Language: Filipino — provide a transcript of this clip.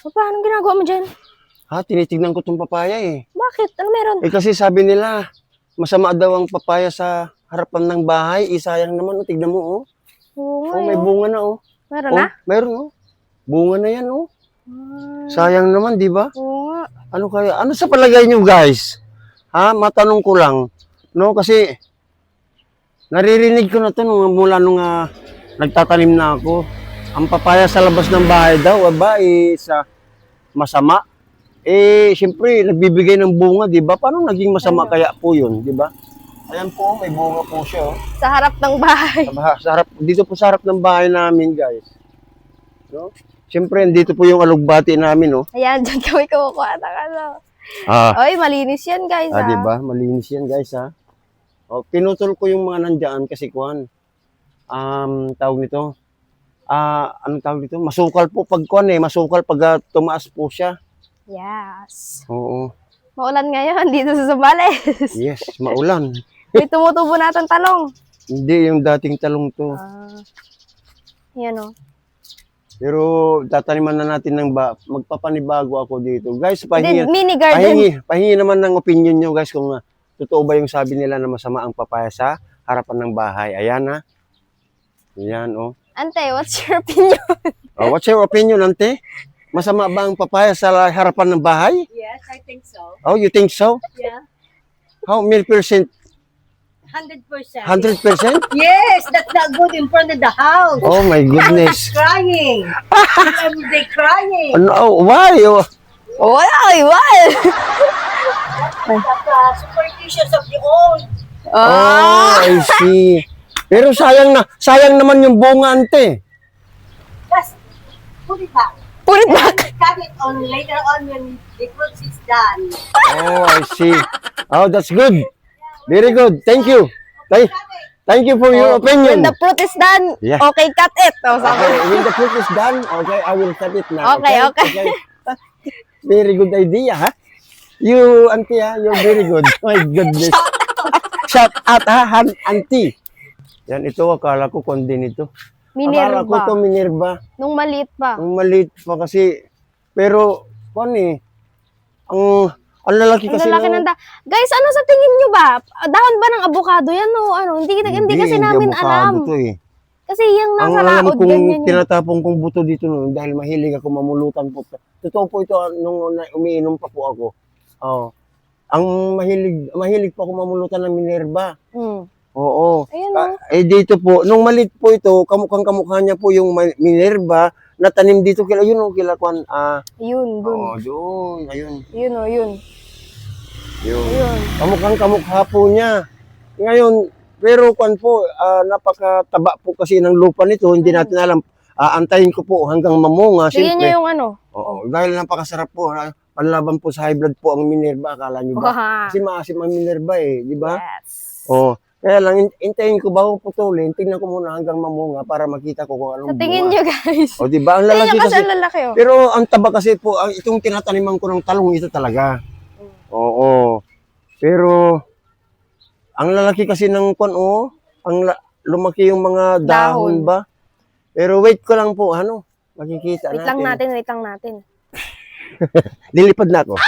O, paano ginagawa mo dyan? Ha, tinitignan ko tong papaya eh. Bakit? Ano meron? Eh kasi sabi nila, masama daw ang papaya sa harapan ng bahay. Sayang naman, oh. Tignan mo, oh. Oo nga, Oh, may bunga na, oh. Meron Oh, na? meron, oh. Bunga na yan, oh. Ah, Sayang naman, di ba? oo nga. Ano kaya? Ano sa palagay niyo, guys? Ha, matanong ko lang. No, kasi naririnig ko na to mula nung nagtatanim na ako. Ang papaya sa labas ng bahay daw, aba, sa masama. Eh, siyempre, nagbibigay ng bunga, di ba? Paano naging masama kaya po yun, di ba? Ayan po, may bunga po siya, oh. Sa harap ng bahay. Sa harap, dito po sa harap ng bahay namin, guys. No? Siyempre, dito po yung alugbati namin, oh. Ayan, dyan kami kumukuha ng ano. Oy, malinis yan, guys, di ba? Malinis yan, guys, ha? Oh, pinutol ko yung mga nandiyan kasi kuhan. Tawag nito. Anong tawag nito? Masukal po pag kuhan masukal pag tumaas po siya. Yes. Oo. Maulan ngayon dito sa Zambales. Yes, maulan. May tumutubo natin talong. Hindi yung dating talong to. Yan o. Pero tataniman na natin ng magpapanibago ako dito. Guys, Mini garden. pahingi naman ng opinion nyo guys kung totoo ba yung sabi nila na masama ang papaya sa harapan ng bahay. Ayan ha. Ayan oh. Ante, what's your opinion? What's your opinion, ante? Masama ba ang papaya sa harapan ng bahay? Yes, I think so. Oh, you think so? Yeah. How many percent? 100%. 100%? Yes, that's not good in front of the house. Oh my goodness. Crying. Every day crying. Ano, why? Wala, wala. That's superstitions of the old. Oh, I see. Pero sayang naman yung bunga, ante. Just put it back. Put it back. Cut it on later on when the fruit is done. Oh, I see. Oh, that's good. Very good. Thank you. Thank you for your opinion. When the fruit is done, Yeah. okay, cut it. Oh, sabi. Okay, when the fruit is done, okay, I will cut it now. Okay. Very good idea, ha? You, auntie, you're very good. My goodness. Shout out, auntie. Yan, ito, akala ko kundi nito. Akala ko ito, Minerva. Minerva. Nung maliit pa. Ang maliit pa kasi, pero, ang lalaki Ang kasi lalaki ng Guys, ano sa tingin nyo ba? Dahon ba ng avocado yan o ano? Hindi kasi namin alam. To, eh. Kasi yung Ang nasa alam laod, kong ganyan yun. tinatapong kong buto dito noon dahil mahilig ako mamulutan po. Totoo po ito nung umiinom pa po ako. Oh. Ang mahilig pa ako mamulutan ng Minerva. Oo. Ayun o. Dito po, nung malit po ito, kamukha niya po yung Minerva na tanim dito kila Kwan. Yun, dun. Doon. Ayun. Yun o, yun. Yun. Yun. Kamukha po niya. Ngayon, pero kwan po, napakataba po kasi ng lupa nito, hindi natin alam. Antayin ko po hanggang mamunga. Bigyan niyo yung ano. Oo, dahil napakasarap po. Panlaban po sa high blood po ang Minerva, akala niyo ba? Kasi maasim ang Minerva di ba? Yes. Oo. Kaya lang, intayin ko bago putulin, tingnan ko muna hanggang mamunga para makita ko kung anong Sa tingin bunga. nyo, guys. O, di ba? Ang lalaki Tingnan kasi. ang lalaki o. Pero ang taba kasi po, itong tinataniman ko ng talong, ito talaga. Oo. Pero, ang lalaki kasi ng kwan, lumaki yung mga dahon ba? Pero wait ko lang po, makikita Wait lang natin. Lilipad na ako.